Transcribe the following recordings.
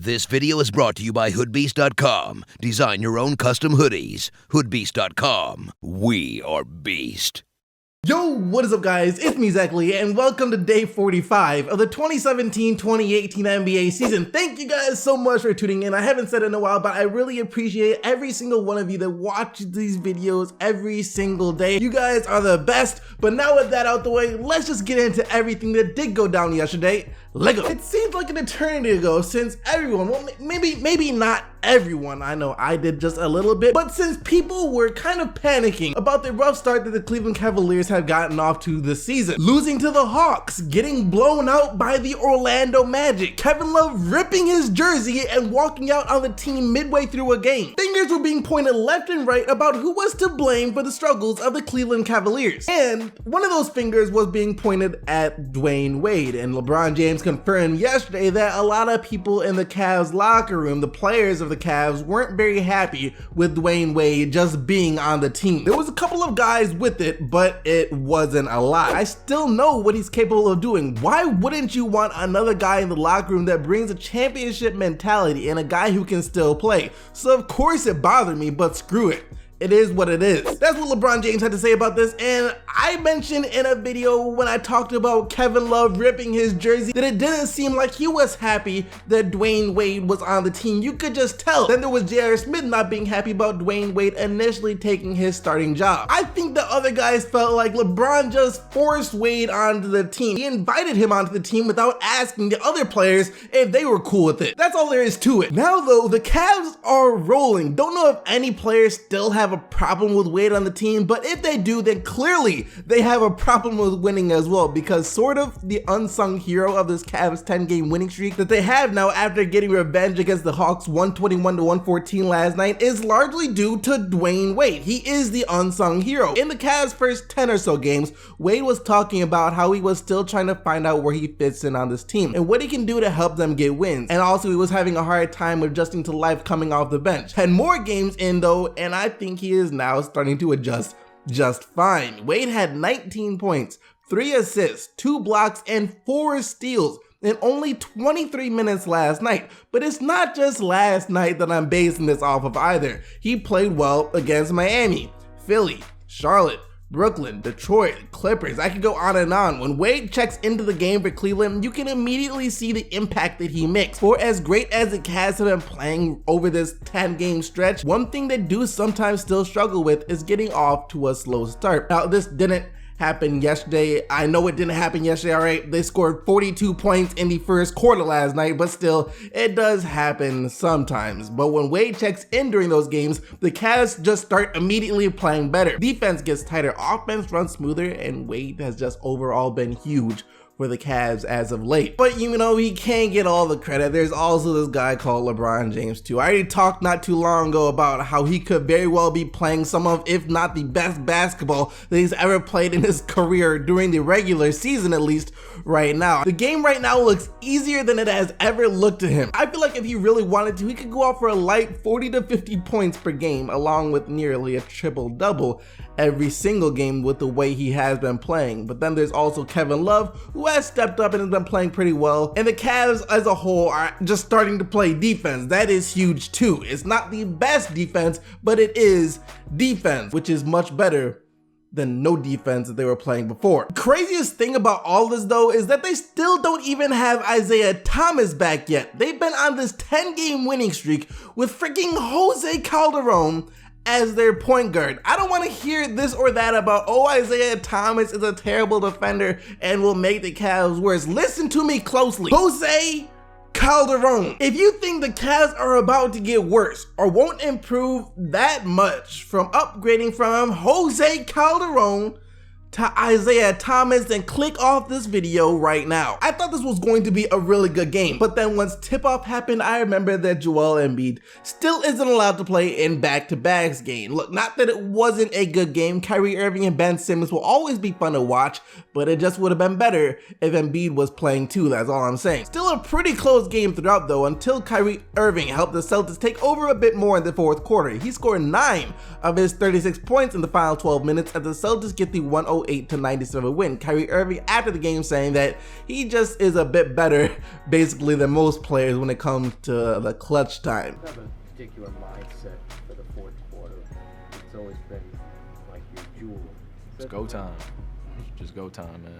This video is brought to you by hoodbeast.com. Design your own custom hoodies. hoodbeast.com. We are beast. Yo, what is up guys? It's me, Zach Lee, and welcome to day 45 of the 2017-2018 NBA season. Thank you guys so much for tuning in. I haven't said it in a while, but I really appreciate every single one of you that watches these videos every single day. You guys are the best, but now with that out the way, let's just get into everything that did go down yesterday. Lego. It seems like an eternity ago since everyone, well, maybe not everyone, I know I did just a little bit, but since people were kind of panicking about the rough start that the Cleveland Cavaliers have gotten off to this season, losing to the Hawks, getting blown out by the Orlando Magic, Kevin Love ripping his jersey and walking out on the team midway through a game. Fingers were being pointed left and right about who was to blame for the struggles of the Cleveland Cavaliers. And one of those fingers was being pointed at Dwyane Wade, and LeBron James confirmed yesterday that a lot of people in the Cavs locker room, the players of the Cavs, weren't very happy with Dwyane Wade just being on the team. There was a couple of guys with it, but it wasn't a lot. I still know what he's capable of doing. Why wouldn't you want another guy in the locker room that brings a championship mentality and a guy who can still play? So of course it bothered me, but screw it. It is what it is. That's what LeBron James had to say about this, and I mentioned in a video when I talked about Kevin Love ripping his jersey that it didn't seem like he was happy that Dwyane Wade was on the team. You could just tell. Then there was J.R. Smith not being happy about Dwyane Wade initially taking his starting job. I think the other guys felt like LeBron just forced Wade onto the team. He invited him onto the team without asking the other players if they were cool with it. That's all there is to it. Now though, the Cavs are rolling. Don't know if any players still have a problem with Wade on the team, but if they do, then clearly they have a problem with winning as well, because sort of the unsung hero of this Cavs 10-game winning streak that they have now after getting revenge against the Hawks 121-114 last night is largely due to Dwyane Wade. He is the unsung hero. In the Cavs' first 10 or so games, Wade was talking about how he was still trying to find out where he fits in on this team and what he can do to help them get wins, and also he was having a hard time adjusting to life coming off the bench. Had more games in though, and I think he is now starting to adjust just fine. Wade had 19 points, 3 assists, 2 blocks, and 4 steals in only 23 minutes last night. But it's not just last night that I'm basing this off of either. He played well against Miami, Philly, Charlotte, Brooklyn, Detroit, Clippers. I could go on and on. When Wade checks into the game for Cleveland, you can immediately see the impact that he makes. For as great as the Cavs have been playing over this 10-game stretch, one thing they do sometimes still struggle with is getting off to a slow start. Now, this didn't happen yesterday. I know it didn't happen yesterday, all right? They scored 42 points in the first quarter last night, but still, it does happen sometimes. But when Wade checks in during those games, the Cavs just start immediately playing better. Defense gets tighter, offense runs smoother, and Wade has just overall been huge for the Cavs as of late. But you know, he can't get all the credit. There's also this guy called LeBron James too. I already talked not too long ago about how he could very well be playing some of, if not the best basketball that he's ever played in his career during the regular season, at least right now. The game right now looks easier than it has ever looked to him. I feel like if he really wanted to, he could go out for a light 40 to 50 points per game, along with nearly a triple-double every single game with the way he has been playing. But then there's also Kevin Love, who has stepped up and has been playing pretty well. And the Cavs as a whole are just starting to play defense. That is huge too. It's not the best defense, but it is defense, which is much better than no defense that they were playing before. The craziest thing about all this though is that they still don't even have Isaiah Thomas back yet. They've been on this 10-game winning streak with freaking Jose Calderon as their point guard. I don't want to hear this or that about, oh, Isaiah Thomas is a terrible defender and will make the Cavs worse. Listen to me closely. Jose Calderon. If you think the Cavs are about to get worse or won't improve that much from upgrading from Jose Calderon to Isaiah Thomas, then click off this video right now. I thought this was going to be a really good game, but then once tip-off happened, I remember that Joel Embiid still isn't allowed to play in back-to-backs game. Look, not that it wasn't a good game. Kyrie Irving and Ben Simmons will always be fun to watch, but it just would have been better if Embiid was playing too, that's all I'm saying. Still a pretty close game throughout though, until Kyrie Irving helped the Celtics take over a bit more in the fourth quarter. He scored 9 of his 36 points in the final 12 minutes as the Celtics get the 108 108 to 97 win. Kyrie Irving after the game saying that he just is a bit better basically than most players when it comes to the clutch time. I have a particular mindset for the fourth quarter. It's always been like your jewel. It's go time. Just go time, man.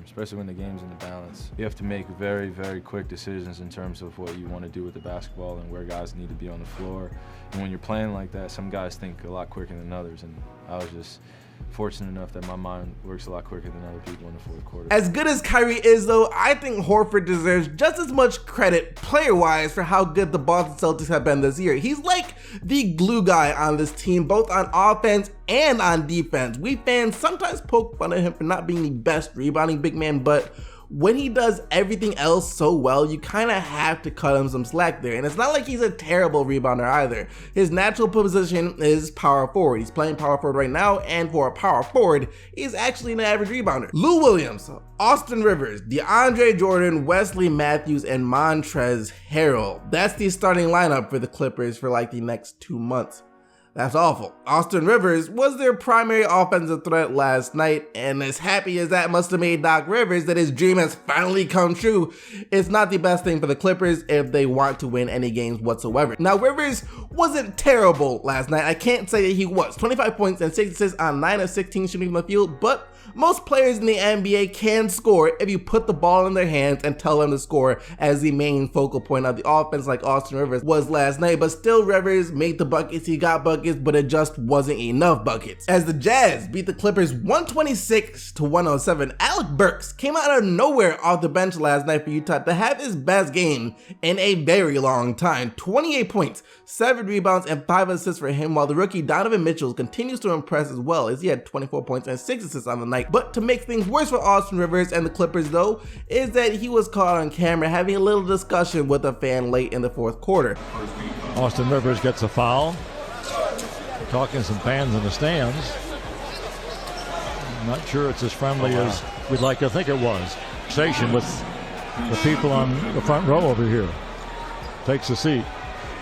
Especially when the game's in the balance. You have to make very, very quick decisions in terms of what you want to do with the basketball and where guys need to be on the floor. And when you're playing like that, some guys think a lot quicker than others. And I was just fortunate enough that my mind works a lot quicker than other people in the fourth quarter. As good as Kyrie is though, I think Horford deserves just as much credit player-wise for how good the Boston Celtics have been this year. He's like the glue guy on this team, both on offense and on defense. We fans sometimes poke fun at him for not being the best rebounding big man, but when he does everything else so well, you kind of have to cut him some slack there. And it's not like he's a terrible rebounder either. His natural position is power forward. He's playing power forward right now, and for a power forward, he's actually an average rebounder. Lou Williams, Austin Rivers, DeAndre Jordan, Wesley Matthews, and Montrezl Harrell. That's the starting lineup for the Clippers for like the next 2 months. That's awful. Austin Rivers was their primary offensive threat last night, and as happy as that must have made Doc Rivers that his dream has finally come true, it's not the best thing for the Clippers if they want to win any games whatsoever. Now, Rivers wasn't terrible last night. I can't say that he was. 25 points and 6 assists on 9 of 16 shooting from the field, but most players in the NBA can score if you put the ball in their hands and tell them to score as the main focal point of the offense like Austin Rivers was last night. But still, Rivers made the buckets, he got buckets, but it just wasn't enough buckets. As the Jazz beat the Clippers 126 to 107, Alec Burks came out of nowhere off the bench last night for Utah to have his best game in a very long time. 28 points, 7 rebounds, and 5 assists for him, while the rookie Donovan Mitchell continues to impress as well, as he had 24 points and 6 assists on the night. But to make things worse for Austin Rivers and the Clippers though, is that he was caught on camera having a little discussion with a fan late in the fourth quarter. Austin Rivers gets a foul, talking to some fans in the stands. I'm not sure it's as friendly as we'd like to think it was. Conversation with the people on the front row over here. Takes a seat.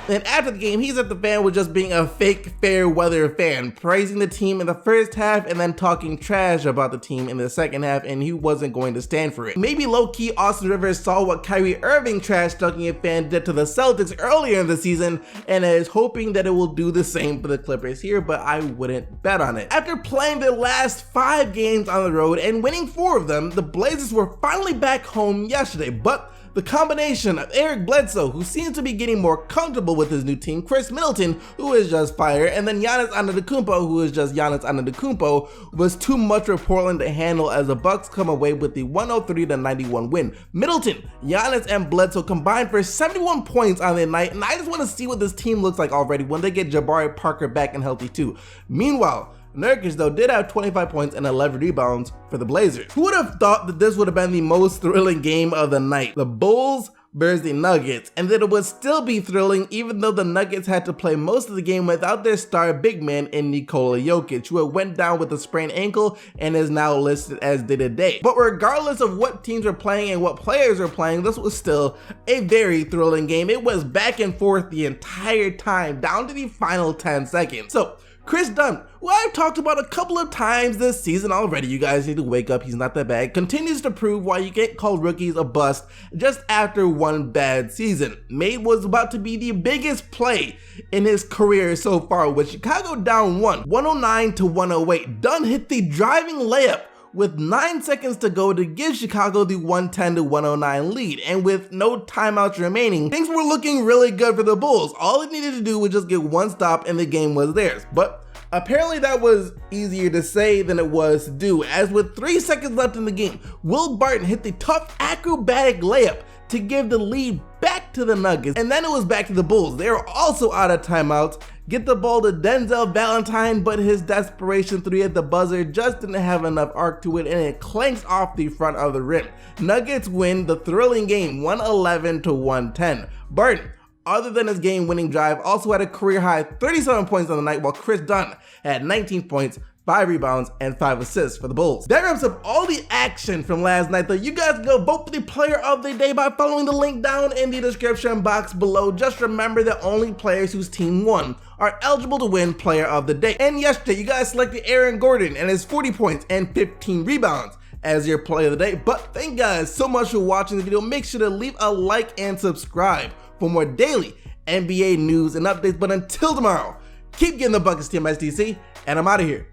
And after the game, he said the fan was just being a fake fair weather fan, praising the team in the first half and then talking trash about the team in the second half, and he wasn't going to stand for it. Maybe low-key Austin Rivers saw what Kyrie Irving trash-talking a fan did to the Celtics earlier in the season and is hoping that it will do the same for the Clippers here, but I wouldn't bet on it. After playing their last 5 games on the road and winning 4 of them, the Blazers were finally back home yesterday, but the combination of Eric Bledsoe, who seems to be getting more comfortable with his new team, Chris Middleton, who is just fire, and then Giannis Antetokounmpo, who is just Giannis Antetokounmpo, was too much for Portland to handle as the Bucks come away with the 103 to 91 win. Middleton, Giannis, and Bledsoe combined for 71 points on the night, and I just want to see what this team looks like already when they get Jabari Parker back and healthy too. Meanwhile, Nurkic though did have 25 points and 11 rebounds for the Blazers. Who would have thought that this would have been the most thrilling game of the night? The Bulls versus the Nuggets, and that it would still be thrilling even though the Nuggets had to play most of the game without their star big man in Nikola Jokic, who had went down with a sprained ankle and is now listed as day-to-day. But regardless of what teams were playing and what players were playing, this was still a very thrilling game. It was back and forth the entire time, down to the final 10 seconds. So Chris Didnt, who I've talked about a couple of times this season already, you guys need to wake up, he's not that bad, continues to prove why you can't call rookies a bust just after one bad season. Made was about to be the biggest play in his career so far, with Chicago down 109 to 108. Didnt hit the driving layup with 9 seconds to go to give Chicago the 110 to 109 lead, and with no timeouts remaining, things were looking really good for the Bulls. All they needed to do was just get one stop and the game was theirs. But apparently that was easier to say than it was to do, as with 3 seconds left in the game, Will Barton hit the tough acrobatic layup to give the lead back to the Nuggets, and then it was back to the Bulls. They were also out of timeouts. Get the ball to Denzel Valentine, but his desperation 3 at the buzzer just didn't have enough arc to it, and it clanks off the front of the rim. Nuggets win the thrilling game 111 to 110. Barton, other than his game-winning drive, also had a career-high 37 points on the night, while Chris Didnt had 19 points, 5 rebounds, and 5 assists for the Bulls. That wraps up all the action from last night though. You guys can go vote for the player of the day by following the link down in the description box below. Just remember that only players whose team won are eligible to win player of the day. And yesterday you guys selected Aaron Gordon and his 40 points and 15 rebounds as your player of the day. But thank you guys so much for watching the video. Make sure to leave a like and subscribe for more daily NBA news and updates. But until tomorrow, keep getting the buckets, Team SDC, and I'm out of here.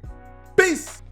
Peace!